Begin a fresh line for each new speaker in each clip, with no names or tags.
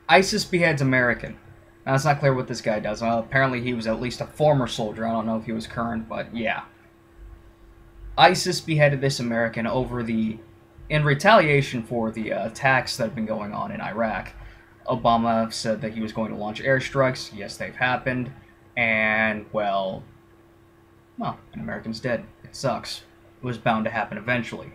ISIS beheads American. Now, it's not clear what this guy does. Apparently, he was at least a former soldier. I don't know if he was current, but yeah. ISIS beheaded this American in retaliation for the attacks that have been going on in Iraq. Obama said that he was going to launch airstrikes. Yes, they've happened. And, well, an American's dead. It sucks. It was bound to happen eventually.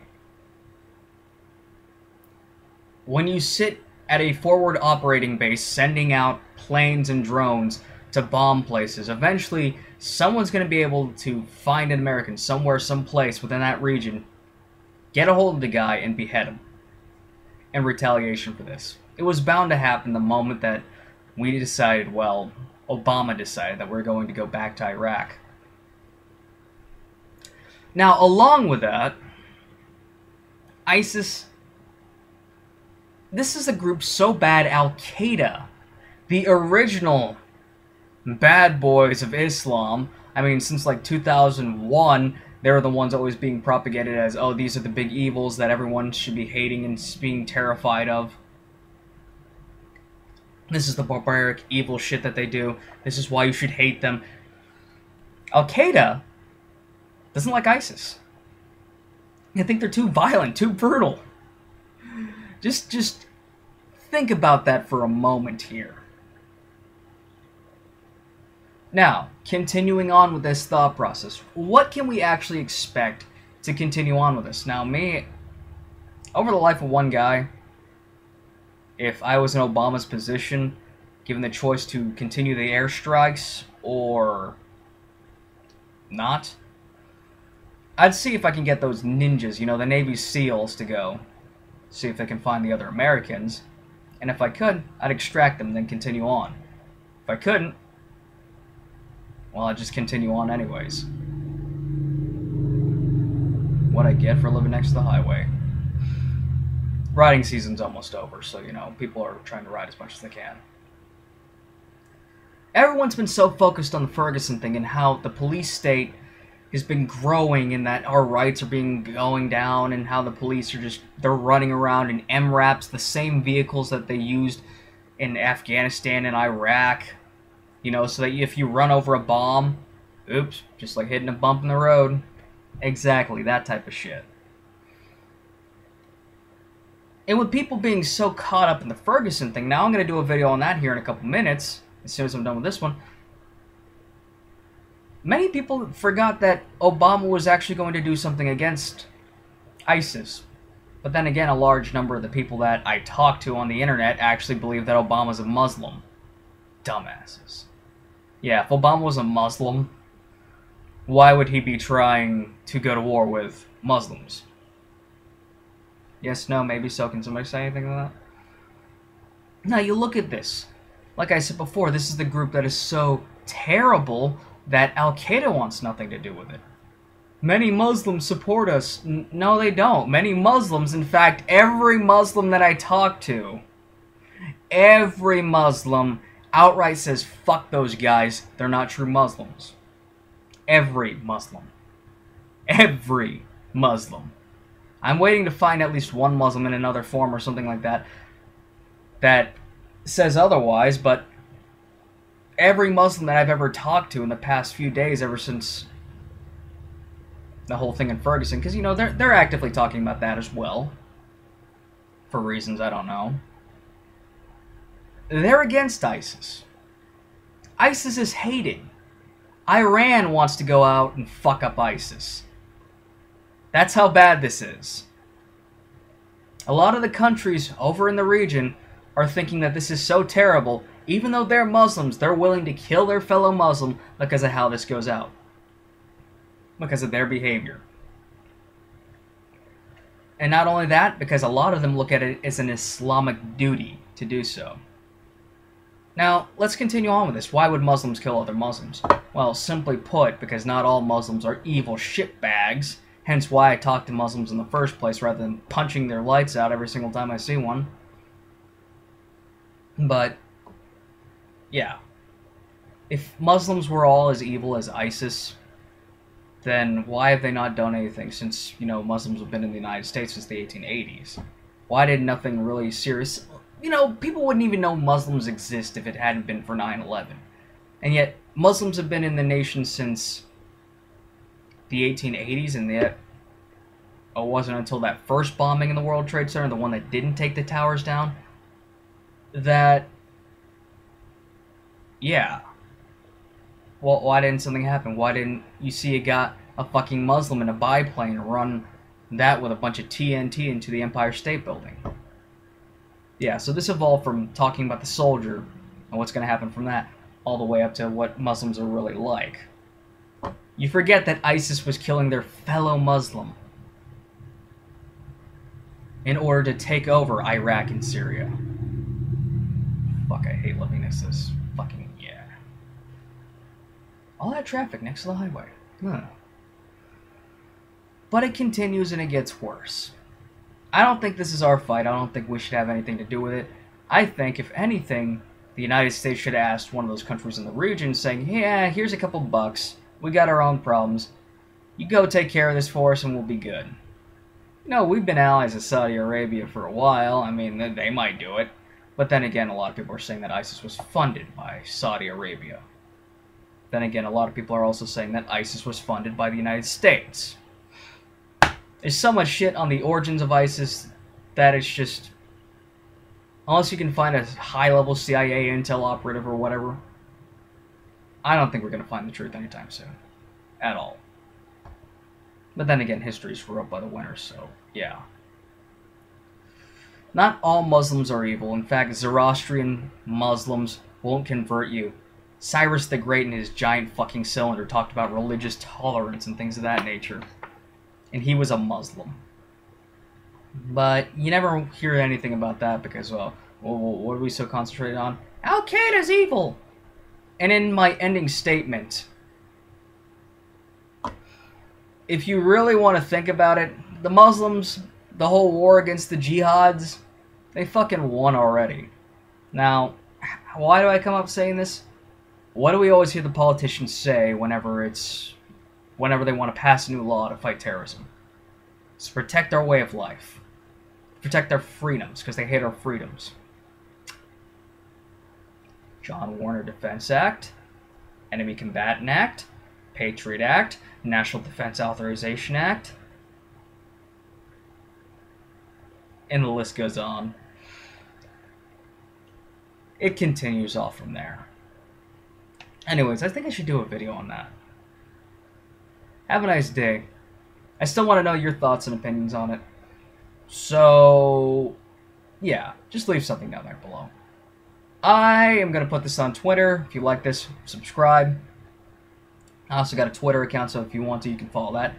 When you sit at a forward operating base sending out planes and drones to bomb places, eventually someone's going to be able to find an American somewhere, someplace within that region, get a hold of the guy, and behead him in retaliation for this. It was bound to happen the moment that we decided, well, Obama decided that we're going to go back to Iraq. Now, along with that, ISIS, this is a group so bad, Al-Qaeda, the original bad boys of Islam, I mean, since like 2001, they were the ones always being propagated as, oh, these are the big evils that everyone should be hating and being terrified of. This is the barbaric, evil shit that they do. This is why you should hate them. Al-Qaeda doesn't like ISIS. I think they're too violent, too brutal. Just think about that for a moment here. Now, continuing on with this thought process, what can we actually expect to continue on with this? Now, me, over the life of one guy, if I was in Obama's position, given the choice to continue the airstrikes or not, I'd see if I can get those ninjas, you know, the Navy SEALs, to go. See if they can find the other Americans. And if I could, I'd extract them and then continue on. If I couldn't, well, I'd just continue on anyways. What I get for living next to the highway. Riding season's almost over, so, you know, people are trying to ride as much as they can. Everyone's been so focused on the Ferguson thing and how the police state has been growing and that our rights are going down and how the police are they're running around in MRAPs, the same vehicles that they used in Afghanistan and Iraq. You know, so that if you run over a bomb, oops, just like hitting a bump in the road. Exactly, that type of shit. And with people being so caught up in the Ferguson thing, now I'm going to do a video on that here in a couple minutes, as soon as I'm done with this one. Many people forgot that Obama was actually going to do something against ISIS. But then again, a large number of the people that I talk to on the internet actually believe that Obama's a Muslim. Dumbasses. Yeah, if Obama was a Muslim, why would he be trying to go to war with Muslims? Yes, no, maybe so. Can somebody say anything to that? Now, you look at this. Like I said before, this is the group that is so terrible that Al-Qaeda wants nothing to do with it. Many Muslims support us. No, they don't. Many Muslims, in fact, every Muslim that I talk to, every Muslim outright says, fuck those guys, they're not true Muslims. Every Muslim. Every Muslim. I'm waiting to find at least one Muslim in another form or something like that that says otherwise, but every Muslim that I've ever talked to in the past few days, ever since the whole thing in Ferguson, because, you know, they're actively talking about that as well, for reasons I don't know. They're against ISIS. ISIS is hated. Iran wants to go out and fuck up ISIS. That's how bad this is. A lot of the countries over in the region are thinking that this is so terrible, even though they're Muslims, they're willing to kill their fellow Muslim because of how this goes out. Because of their behavior. And not only that, because a lot of them look at it as an Islamic duty to do so. Now, let's continue on with this. Why would Muslims kill other Muslims? Well, simply put, because not all Muslims are evil shitbags, hence why I talk to Muslims in the first place rather than punching their lights out every single time I see one. But, yeah. If Muslims were all as evil as ISIS, then why have they not done anything since, you know, Muslims have been in the United States since the 1880s? Why did nothing really serious... you know, people wouldn't even know Muslims exist if it hadn't been for 9/11. And yet, Muslims have been in the nation since the 1880s, and yet it wasn't until that first bombing in the World Trade Center, the one that didn't take the towers down, that, yeah. Well, why didn't something happen? Why didn't you see a fucking Muslim in a biplane run that with a bunch of TNT into the Empire State Building? Yeah, so this evolved from talking about the soldier and what's going to happen from that, all the way up to what Muslims are really like. You forget that ISIS was killing their fellow Muslim in order to take over Iraq and Syria. Fuck, I hate living this. This fucking, yeah. All that traffic next to the highway. Huh. But it continues and it gets worse. I don't think this is our fight. I don't think we should have anything to do with it. I think, if anything, the United States should have asked one of those countries in the region, saying, yeah, here's a couple bucks. We got our own problems. You go take care of this for us and we'll be good. You know, we've been allies of Saudi Arabia for a while. I mean, they might do it. But then again, a lot of people are saying that ISIS was funded by Saudi Arabia. Then again, a lot of people are also saying that ISIS was funded by the United States. There's so much shit on the origins of ISIS that it's just... Unless you can find a high-level CIA intel operative or whatever, I don't think we're going to find the truth anytime soon. At all. But then again, history's wrote by the winners, so yeah. Not all Muslims are evil. In fact, Zoroastrian Muslims won't convert you. Cyrus the Great in his giant fucking cylinder talked about religious tolerance and things of that nature. And he was a Muslim. But you never hear anything about that because, well, what are we so concentrated on? Al-Qaeda's evil! And in my ending statement, if you really want to think about it, the Muslims, the whole war against the jihads, they fucking won already. Now, why do I come up saying this? What do we always hear the politicians say whenever they want to pass a new law to fight terrorism? It's to protect our way of life. Protect our freedoms, because they hate our freedoms. John Warner Defense Act, Enemy Combatant Act, Patriot Act, National Defense Authorization Act, and the list goes on. It continues off from there. Anyways, I think I should do a video on that. Have a nice day. I still want to know your thoughts and opinions on it. So, yeah, just leave something down there below. I am going to put this on Twitter. If you like this, subscribe. I also got a Twitter account, so if you want to, you can follow that.